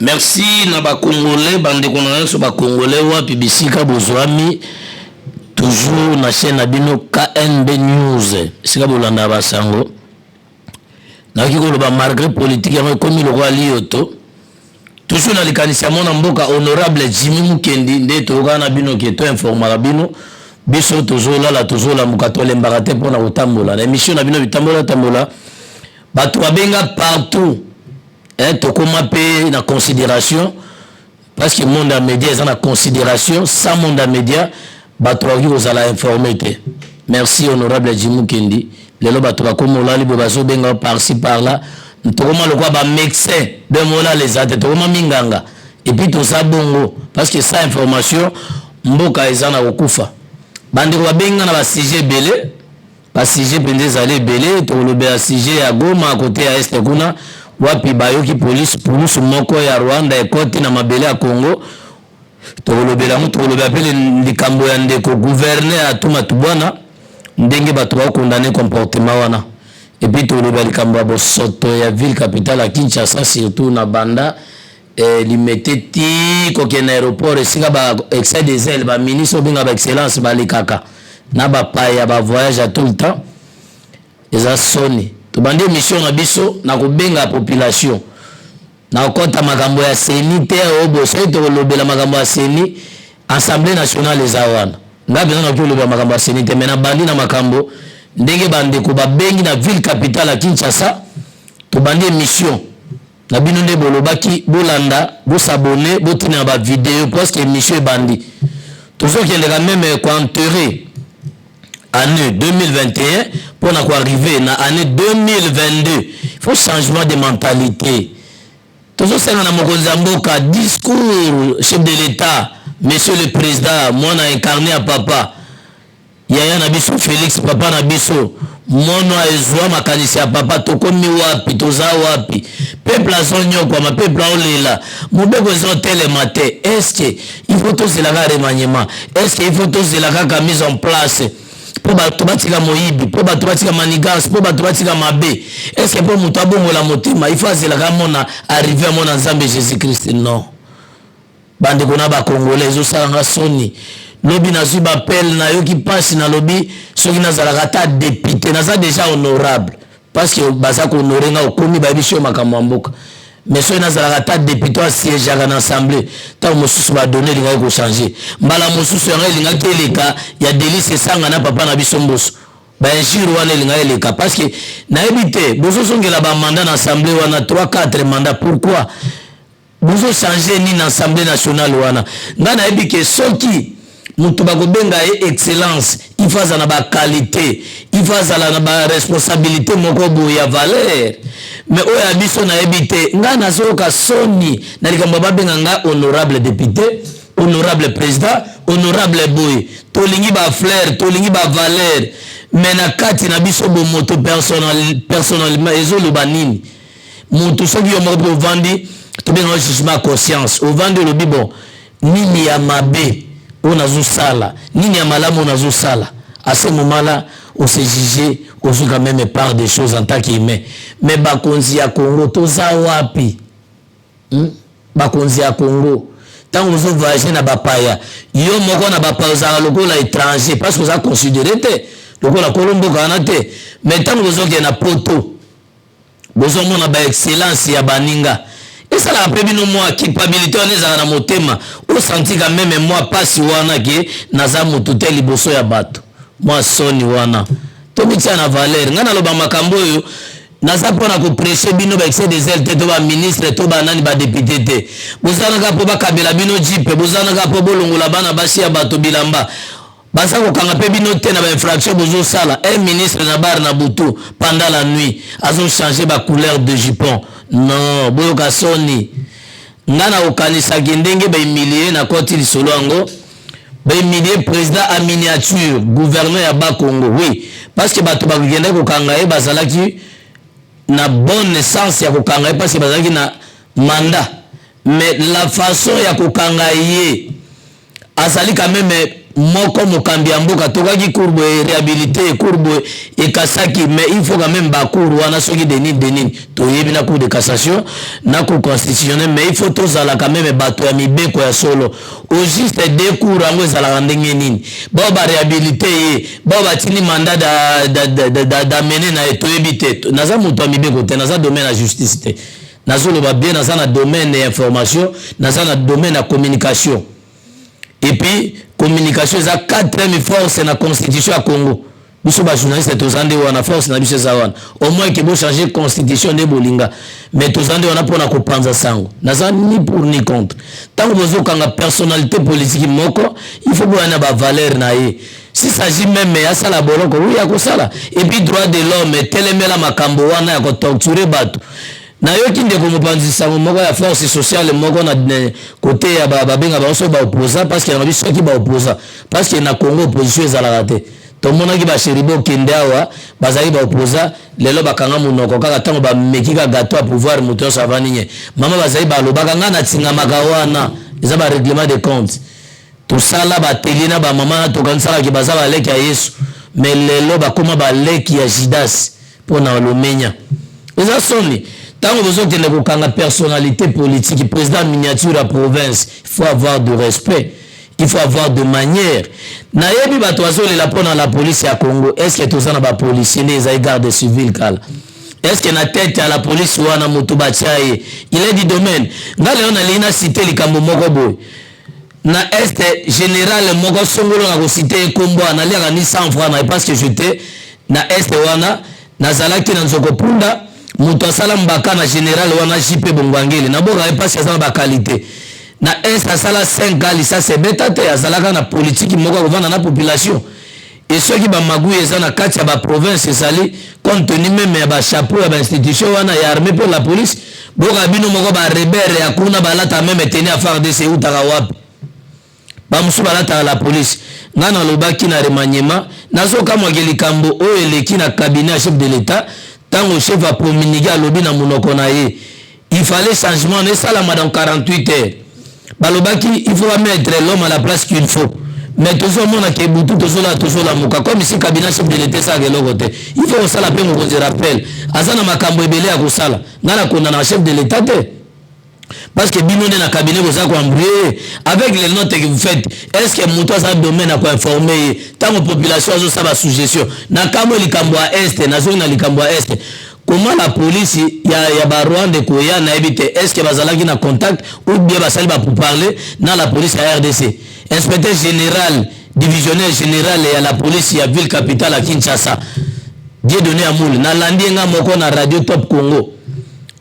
Merci na ba Congolais, bande Congolais so ba Congolais wapi bisika bozwami toujours na chaîne na bino KNB News. Sika bolanda basango. Na kiko ba malgré politique ya komi le roi Lioto. Toujours na likanisa mona mboka honorable Jimmy Mukendi ndeto kana bino keto informa bino. Biso toujours la mukatole mbarate pona kotambola. Na émission na bino bitambola. Bato babenga partout. Tokoma pe na considération parce que le monde à média est en considération sans monde à média bato qui vous allez informer. Merci honorable Jimmy Kendi lelo bato comme olali bobazo benga par-ci par-là tokoma le quoi ba médecin de mola les ates tokoma minganga et puis tout ça bongo parce que ça information mboka ezana kokufa bandi ko benga na ba sujet belé ba sujet pendez aller belé to le ba sujet à Goma à côté à est kuna wapi bayoki police moko ya Rwanda ekoti na mabele ya Congo tolobela mutu tolobela pele likambo ya ndeko gouverneur atuma tubwana ndenge bato ba condamner comportement wana et puis tolobela likambo ya bosoto ya ville capitale à Kinshasa surtout na banda limete ti ko ken aéroport esika ba excès des ailes ba ministre binga ba excellence ba likaka na ba paya ba voyage à tout le temps eza soni tobandi mission na biso na kobenga population na okota makambo ya seni te obo seto lobela makambo ya seni assemblée nationale ezawana ngabe na kolobela makambo ya seni te mena bandi na makambo ndenge bande ko babengi na ville capitale à Kinshasa tobandi mission na bino nde bolobaki bolanda bo s'abonner botina ba vidéo parce que mission bandi toujours qu'il est même ko enterrer année 2021 pour arriver dans l'année 2022. Il faut changement de mentalité. Toujours c'est dans Mokozamboka discours chef de l'État, monsieur le président, moi na incarné à papa. Yaya Nabiso Félix papa Nabiso, moi na ezwa makanisi à papa tokomi wapi toza wapi. Peuple azonyo kwa ma peuple olela. Mubeko zo tele maté. Est-ce que il faut tous la remaniement? Est-ce qu'il faut tous la mise en place? Pour batubatika moyibi, pour batubatika manigas, pour batubatika mabe. Est-ce que pour mutabo la motima, il faut azela kamona arriver à mon ensemble Jésus-Christ non. Bande kona ba Congolais zo sanga soni. Lobi na zuba appel na yo qui passe na lobi, soki na zalakata député, na za déjà honorable parce que baza ko honorer nga okomi ba biso makambo mboka. Mais soki na zalakata député à siège à l'assemblée, tant mosusu ba donner linga ko changer. Mbala mosusu nga linga keleka ya délice sanga na papa na biso mboso. Ba injure wana linga eleka parce que na ebité bozo songela ba mandat na assemblée wana 3-4 mandats pourquoi? Bozo changer ni na assemblée nationale wana. Nga na ebike soki mutu bakobenga excellence, il faut na ba qualité, il faut na ba responsabilité moko boya valeur. Mais oya biso na ebité nga na soka soni na likambo babenga nga honorable député, honorable président, honorable boy. Tolingi ba fleur, tolingi ba valeur. Mais na kati na biso bo moto personnellement ezolo banini. Mutu soki yo moko vandi to benga jugement conscience. O vandi le bon nini ya mabe on a sala nini ya malamu on a sala à ce moment-là on s'est jugé on joue quand même part des choses en tant qu'humain mais bakonzi ya Congo toza wapi bakonzi ya Congo tant on zo voyager na bapaya yo moko na bapaya za lokola étranger parce que ça considéré te lokola Colombo kana te mais tant on zo ke na poto bozo mona ba excellence ya baninga. Et ça l'a prévu nous moi culpabilité on est à motema au senti quand même moi pas si wana ke naza mututé liboso ya bato moi soni wana to mitia na valeur ngana loba makambo yo naza pona ko prêcher bino ba excès des ailes to ba ministre to ba nani ba député te bozana ka po ba kabela bino jipe bozana ka po bolongola bana basi ya bato bilamba basa ko kanga pe bino te na ba infraction bozo sala un ministre na bar na butu pendant la nuit azo changer ba couleur de jupon. Non, boyoka soni. Ngana okanisa ndenge ba humilier na koti lisolo ngo. Ba humilier président en miniature, gouverneur ya ba Congo. Oui, parce que bato ba kende ko kanga e bazalaki na bonne naissance ya ko kanga parce que bazalaki na mandat. Mais la façon ya ko kanga ye azali quand même moko mokambi ya mboka tokaki courbe réhabilité courbe ekasaki mais il faut quand même ba cour wana soki denis toyebi na cour de cassation na cour constitutionnelle mais il faut tozala quand même bato ya mibeko ya solo au juste deux cours yango ezalaka ndenge nini bao ba réhabilité ye bao batini mandat d'amener na toyebi te naza moto ya mibeko te naza domaine ya justice te nazoloba bien naza na domaine ya information naza na domaine ya communication et puis communication za quatrième force na constitution ya Congo biso ba journaliste tozande wana force na biso za wana au moins que bo changer constitution de bolinga mais tozande wana pona ko panza sango naza ni pour ni contre tango bozo kanga personnalité politique moko il faut boana ba valeur na ye si s'agit même ya sala boloko oui ya ko sala et puis droit de l'homme telemela makambo wana ya ko torturer bato na yoki ndeko mopanzisa moko ya force sociale moko na côté ya babenga baso ba opposa parce que na biso ki ba opposa parce que na Congo opposition ezalaka te to mona ki ba sheribo kende awa bazali ba opposa lelo bakanga munoko kaka tango ba mekika gâteau à pouvoir muto savani mama bazali ba lobaka nga na tinga makawana eza ba règlement de compte tout ça là ba telina ba mama to kansala ki bazaba leki ya Yesu mais lelo ba koma ba leki ya Judas pona lomenya eza soni. Tant que vous avez une personnalité politique, président miniature à province, il faut avoir de respect, il faut avoir de manière. Nayebi batoazo le lapon dans la police à Congo. Est-ce que tout ça n'a pas policier les gardes civils kala? Est-ce que na tête à la police ou na motobachaye? Il est du domaine. Ngale on a lina cité li kambo moko boy. Na est général moko songolo na ko cité kombo na lira ni 100 francs na parce que j'étais na est wana na zalaki na nzoko punda. Muto sala mbaka na général wana JP Bongwangele na boka epasi ya ba qualité na est sala 5 ali ça c'est beta te azalaka na politique moko kovanda na population et ceux qui ba magouye eza na kati ya ba province ezali compte tenu même ya ba chapeau ya ba institution wana ya armée pour la police boka bino moko ba rebelle ya kuna balata même tenir à faire des utaka wapi ba musu balata la police ngana lobaki na remaniement nazo kama ngelikambo o eleki na cabinet chef de l'état. Tant chef va promulguer à l'obi na monoko na ye il fallait changement ne sala dans 48 heures balobaki il faut mettre l'homme à la place qu'il faut mais toujours mon ke butu toujours la muka comme ici cabinet chef de l'état ça gelo côté il faut ça la peine on se rappelle azana makambo ebele ya kosala ngana kona na chef de l'état te parce que bino na cabinet vous a embrouillé avec les notes que vous faites est-ce que muto ça domaine à quoi informer tant population zo ça ba suggestion na kamo likambo à est na zone na likambo à est comment la police ya ba Rwanda ko ya na éviter est-ce que bazalaki na contact ou bien basali ba pour parler dans la police à RDC inspecteur général divisionnaire général ya la police ya ville capitale à Kinshasa Dieu donné amoul na landi nga moko na radio Top Congo.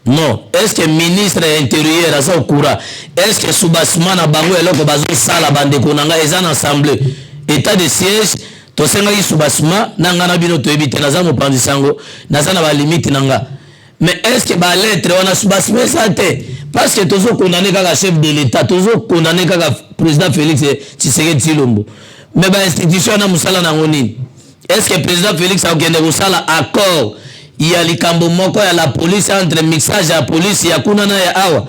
Non, est-ce que ministre intérieur asa okura? Est-ce que soubasman na bango eloko bazo sala bande konanga ezan assemblée état de siège to senga yi soubasman nanga na bino to ebite naza mo pandisango naza na ba limite nanga. Mais est-ce que ba lettre wana soubasman ça te parce que tozo condamné kaka chef de l'état tozo condamné kaka président Félix Tshisekedi Tshilombo. Mais ba institution na musala na ngoni. Est-ce que président Félix a okende ko sala accord il y a les cambo moko ya la police entre mixage ya police ya kuna na ya awa?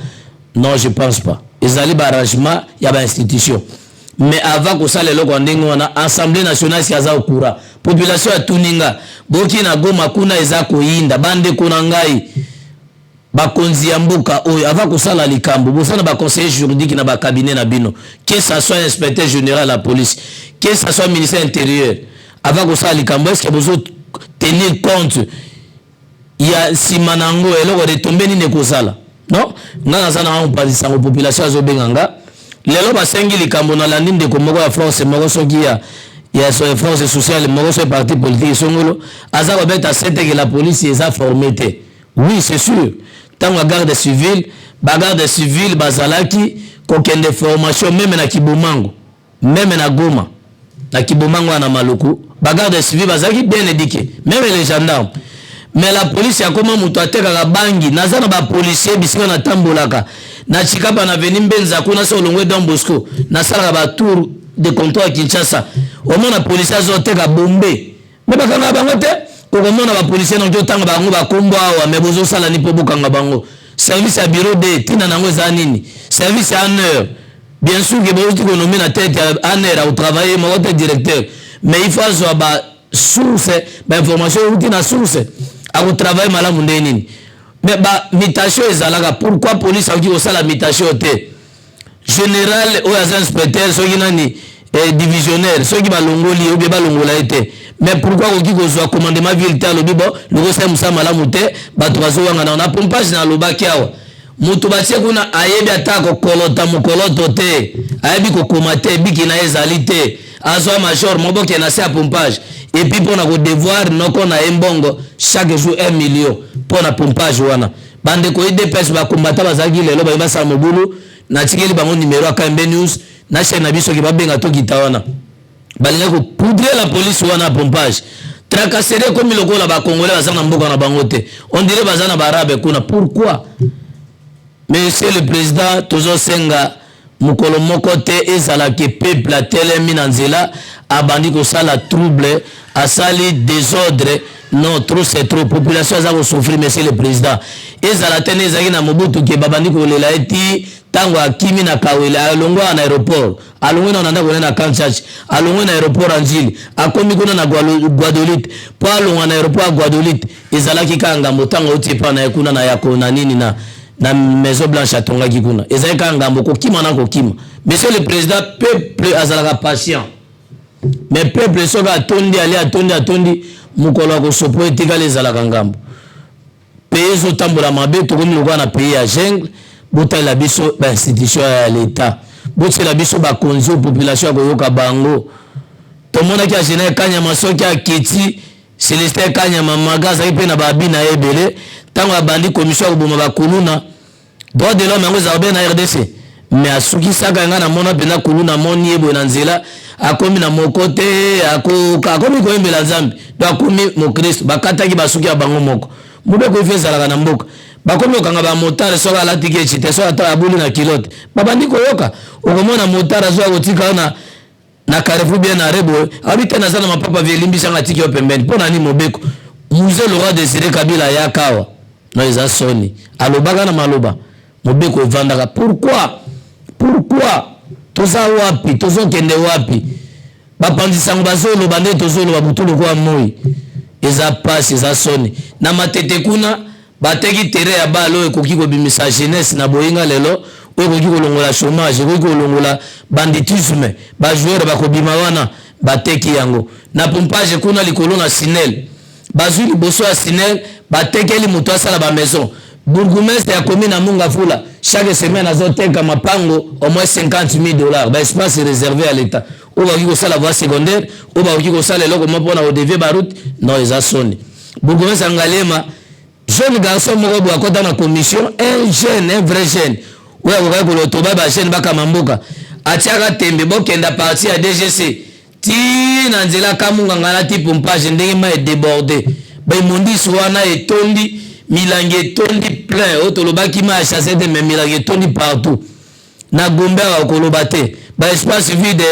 Non, je pense pas. Ils allaient arrangement ya ba institution. Mais avant que ça le loko ndenge wana assemblée nationale si aza okura population ya tuninga boki na Goma kuna eza koyinda bande kuna ngai bakonzi ya mboka oyo avant que ça la likambo bosana ba conseiller juridique na ba cabinet na bino que ça soit inspecteur général la police que ça soit ministère intérieur avant que ça likambo est-ce que vous tenir compte il y a simanango eloko de tomber ni nekozala non ngana sana on parle sango population zo benganga lelo basengi likambo na landi ndeko moko ya France moko soki ya so France sociale moko so parti politique songolo aza ba beta sete que la police est formée. Oui, c'est sûr. Tant la garde civile bazalaki kokende formation même na Kibomango même na Goma na Kibomango na Maluku ba garde civile bazalaki bien éduqué même les gendarmes. Mais la police ya koma muto ateka bangi nazana ba policier bisika na tambolaka na chikaba na veni mbenza kuna so longwe Don Bosco na sala ba tour de contrôle Kinshasa au moins la police azoteka bombe mais bakanga bango te ko mona ba policier na jotanga bango ba kombo awa mais bozo sala ni po bokanga bango service à bureau de tina nango za nini service à 1 heure bien sûr que vous économie na tête à travailler mon directeur mais il faut avoir source information ou na source à travailler malamu ndeni mais mutation ezalaka pourquoi police a dit au sala mutation té général ou agent inspecteur soki nani divisionnaire soki balongoli ou bien balongola été mais pourquoi on dit que commandement militaire le bibo le conseil musa malamu té bato bazowanga na pompage na lobaki awa mutu batie kuna ayebi atako kolota mukoloto te ayebi kokoma te biki na ezali te azwa major moboke na sa pompage et puis pour na ko devoir noko na embongo chaque jour 1 million pour na pompage wana bande ko IDPS ba kombata bazaki lelo ba sa mobulu na tikeli bango numéro aka MB News na chaîne na biso ki ba benga to kitawana balinga ko poudrer la police wana pompage tracasserie comme le kola ba congolais bazana mboka na bango te on dirait bazana ba arabe kuna pourquoi Monsieur le président toujours senga mukolo moko te ezala ke peuple atelemi na nzela abandi ko sala trouble asali désordre non trop c'est trop population za ko souffrir monsieur le président ezala tene ezaki na mobutu ke babandi ko lela eti tango akimi na kawela alongwa na aéroport alongwa na nanda ko na Kanchach alongwa na aéroport Anjili akomi kuna na Guadeloupe po alongwa na aéroport Guadeloupe ezala ki kanga motango otipa na yakuna na yakona nini na Maison Blanche atonga kikuna ezalika ngambo kokima na kokima monsieur le président peuple azalaka patient mais peuple soka atondi ali atondi mukolo ko sopo etikala ezalaka ngambo pays zo tambola mabe to komi lokwa na pays ya jungle botala biso ba institution ya l'état botela biso ba konzo population ko yoka bango to mona ki ajena kanyama soki aketi Celestin Kanyama magaza ipe na babi na ebele tango abandi commission ko boma bakuluna droit de l'homme ngoza ba na RDC mais asuki saka nga na mona pena kuluna moni ebo na nzela akomi na mokote akomi ko embela Nzambe do akomi mo Christ bakata ki basuki ya bango moko mube ko ifezala na mboka bakomi okanga ba motare soka alati ke chite so ata abuli na kilote babandi ko yoka okomona motare so akotika na Carrefour bien na rebo habite na sana mapapa vielimbisa ngati ki opembeni pona ni mobeko musée le roi Désiré Kabila yakawa no eza soni alobaka na maloba mobeko evandaka pourquoi toza wapi tozokende wapi bapandisango bazoloba nde tozoloba butulu kwa moi eza pasi eza soni na matete kuna bateki tere ya balo ekoki kobimisa jeunesse na boyinga lelo ekoki kolongola chômage ekoki kolongola banditisme bajoueur bakobima wana bateki yango na pompage kuna likolo na Sinel bazwi liboso ya Sinel batekeli moto asala ba maison bourgmestre ya commune Munga Fula chaque semaine azoteka mapango au moins $50,000 ba espace réservé à l'état ou ba kiko sala voie secondaire ou ba kiko sala loko mpo na odevier ba route non eza soni bourgmestre Ngalema jeune garçon moko bo akota na commission un vrai jeune ouais ko ko lotoba ba jeune baka mamboka atiaka tembe bokenda parti ya DGC ti na nzela kamunga ngala ti pompage ndenge ma débordé ba imondisi wana etondi milangi etondi plein otolobaki ma chasser de milangi etondi partout na Gombe akoloba te ba espace vide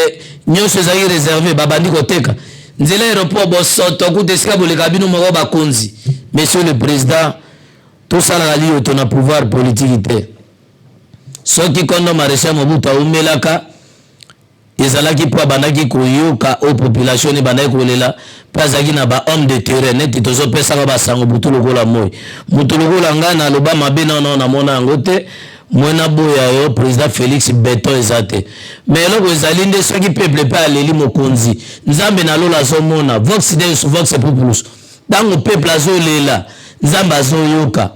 nyonso ezali réservé babandi koteka nzela aéroport bosoto kutesika boleka bino moko bakonzi monsieur le président tout ça la lié au ton pouvoir politique te soki kondo maréchal Mobutu aumelaka ezalaki po bandaki koyoka o population ni bandaki kolela pazaki na ba homme de terrain neti tozo pesa ba sango butulu kola moy mutulu kola ngana loba mabe na mona ngote mwena boya yo président Félix Beton ezate mais loko ezali nde soki peuple pa aleli mokonzi Nzambe na lola zo mona vox de vox populus dango peuple azolela Nzambe azoyoka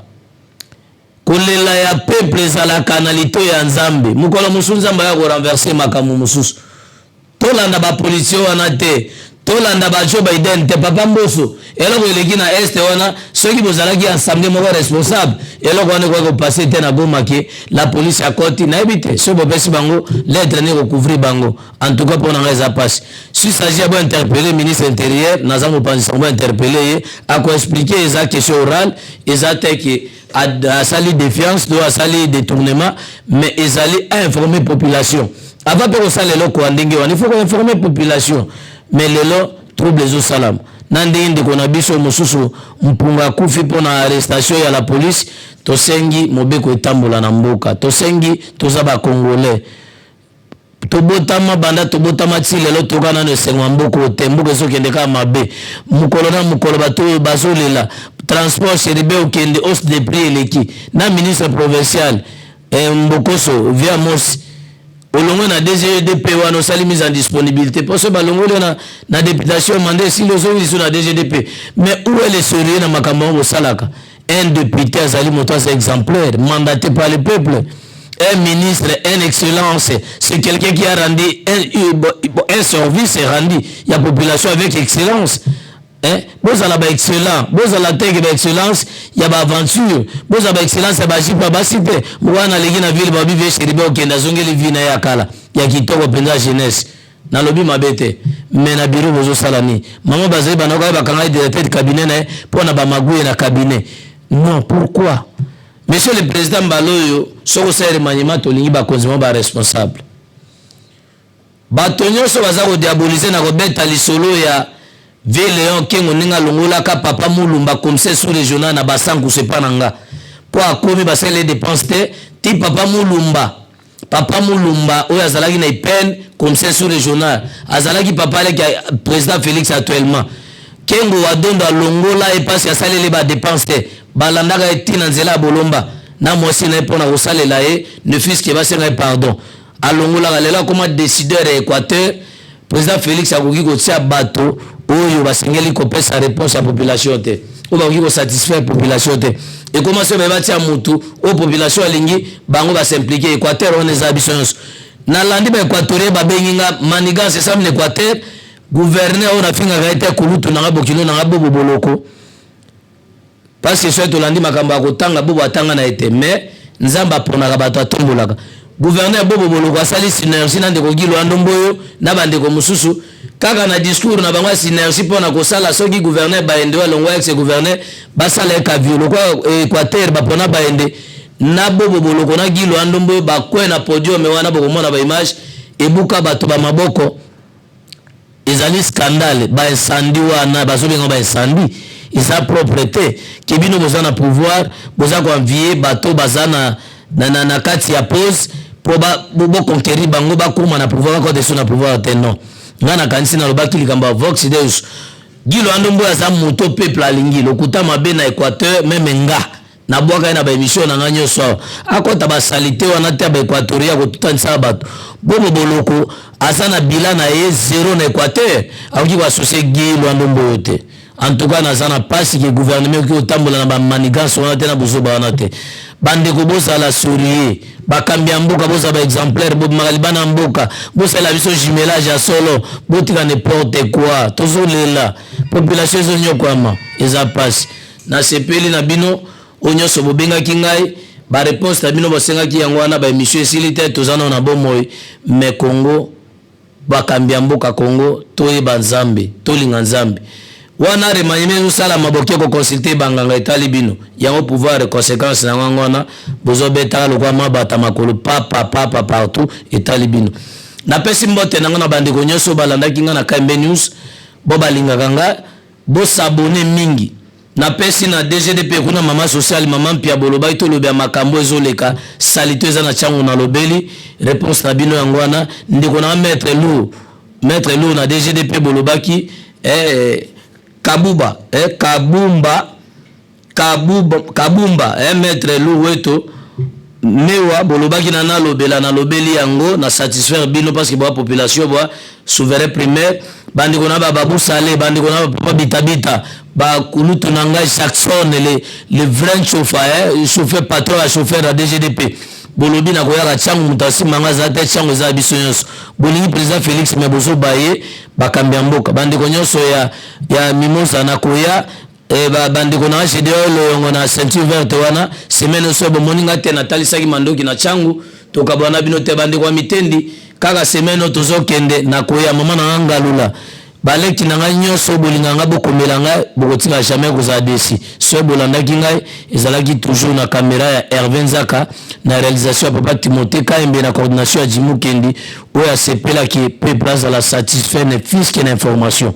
kolela ya peuple ezalaka na lito ya Nzambe mukolo musu Nzambe ya ko renverser makamu mususu tolanda ba police wana te tolanda ba Joe Biden te papa mboso eloko eleki na este wana soki bozalaki ensemble moko responsable eloko wana ko passer te na bomaki la police a koti na ebite so bopesi bango lettre ne recouvrir bango en tout cas pour na ngeza passe si s'agit à interpeller ministre intérieur nazamo panzi on va interpeller à quoi expliquer eza question orale eza teki à sali défiance doit sali détournement mais ezali informer population avant que ça les locaux ndenge il faut informer population mais lelo trouble les salam nandi inde kona biso mususu mpunga kufi pona arrestation ya la police to sengi mobeko etambola na mboka to sengi to za ba congolais tobotama banda tobotama ti lelo tokana no sengwa mboko tembuko ezokende kaka mabe mukolo na mukolo bato bazolela transport chéribe okende hausse de prix eleki na ministre provincial Mbokoso via Mosi olongo na DGDP wana osali mise en disponibilité pour ce balongole na députation mandé si les autres sont na DGDP mais où est le sérieux na makambo au salaka un député azali moto exemplaire mandaté par le peuple. Un ministre, un excellence, c'est quelqu'un qui a rendu un service rendu à la population avec excellence. Vous avez excellent, vous avez excellence, il y a aventure, vous avez excellence, il y a cité. Vous avez la ville, vous avez chez les villes, il y a qui tombe la jeunesse. Dans le but, mais na bureau, vous salami. Maman basé, de tête cabinet pour na bamagoué na cabinet. Non, pourquoi? Monsieur le président Baloyo, ce que c'est remaniement, tolingi ba konzimo ba responsable. Batonyo so baza diaboliser na robeta lisolo ya Véléon Kengo ninga longola ka papa mulumba comme c'est sous régional na basangu sepananga. Po akomi basele dépenses ti papa mulumba. Papa mulumba oyo azalaki na peine comme c'est sous régional. Azalaki papa le président Félix actuellement. Kengo wadondo longola et parce que ça les ba dépenses balandaka etina nzela bolomba na mosi na pona kosalela ne fils que basenga pardon alongola lela comme décideur Équateur président Félix akoki kotia bato oyo basengeli kopesa réponse à population te o bakoki ko satisfaire population te et comment se batia mutu o population alingi bango ba s'impliquer Équateur on les ambitions na landi ba équatorien ba benginga maniga c'est ça l'Équateur gouverneur on a finga gaita kulutu na bokino na bobo boloko parce que soit tolandi makambo akotanga bobo atanga na été mais nzamba ponaka bato atombolaka gouverneur bobo boloko asali synergie na ndeko gilo andomboyo na bandeko mususu kaka na discours na bango synergie pona kosala soki gouverneur baende walongo ex gouverneur basala ka violo kwa Équateur bapona baende na bobo boloko na gilo andomboyo bakwe na podium wana bokomona ba image ebuka bato ba maboko ezali scandale ba incendie wana bazobenga ba incendie isa propreté kebino bozana pouvoir bozako envier bato bazana na kati ya pause pour bo conquérir bango ba kuma na pouvoir ko deso na pouvoir tenno ngana kanisi na lobaki likamba vox deus gilo andombo ya za moto peuple alingi lokuta mabe na Équateur même nga na boka na ba émission na nganyo so akota ba salité wana te ba équatoria ko tutanisa bato bobo boloko asana bilan na ye 0 na Équateur akoki ko associer gilo andombo yote. En tout cas, nous avons pas si le gouvernement qui est au tambour dans la manigance, on a été dans le banate. Bande ko bosa la souris, bakambia mboka bosa ba exemplaire, bob magalibana mboka, bosa la vision jumelage à solo, botika n'importe quoi. Toujours là, population zonyo kwama, eza passe. Na sepeli na bino, onyo so bobenga kingai, ba réponse na bino bosenga ki yango wana ba émission silité tozana na bomoy, mais Congo bakambia mboka Congo, toye banzambe, tolinga nzambe. Wana remaniement sala maboke ko consulter banganga etali bino yango pouvoir et conséquences na ngona bozo beta lokwa mabata makolo papa partout etali bino na pesi mbote na ngona bandeko nyoso balanda kinga na KMB News bo balinga kanga bo s'abonner mingi na pesi na DGDP kuna mama social mama mpia boloba ito lobya makambo ezoleka saliteuse na chango na lobeli réponse na bino yangwana ndiko na maître Lou na DGDP bolobaki Kabumba, maître Louweto, mewa bolobaki na lobela na lobeli yango na satisfaire bino parce que la population ba souverain primaire bandi kona ba babu salé bandi kona papa bitabita ba kulutu nanga Jackson le vrai chauffeur patron à chauffeur à DGDP bolobi na koyaka changu mutasi manga za te changu za biso nyonso bolingi président Félix Meboso baye bakambia mboka bandi ko nyonso ya mimosa na koya bandi ko na chédeo lo na ceinture verte wana semaine so bo moninga te na talisaki mandoki na changu to kabana bino te bandi ko mitendi kaka semaine tozokende na koya mama na ngalula baleki na nganyo so bolinga ngabo komelanga bokotika jamais koza desi so bolandaki ngai ezalaki toujours na caméra ya Hervé Nzaka na réalisation ya papa Timothée Kaembe na coordination ya Jimou Kendi oya sepela ki peut place à la satisfaire ne fiske na information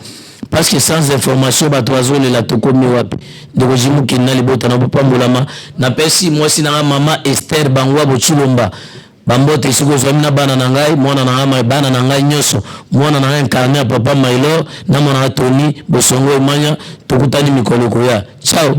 parce que sans information bato bazole la tokomi wapi ndeko Jimou Kendi na libota na pambolama na pesi mwasi na mama Esther Bangwa Bochulomba bambote siko zami na bana na ngai mwana na ngai bana na ngai nyoso mwana na ngai incarné papa Mailo na mwana Tony Bosongo Emanya tokutani mikolo koya ciao.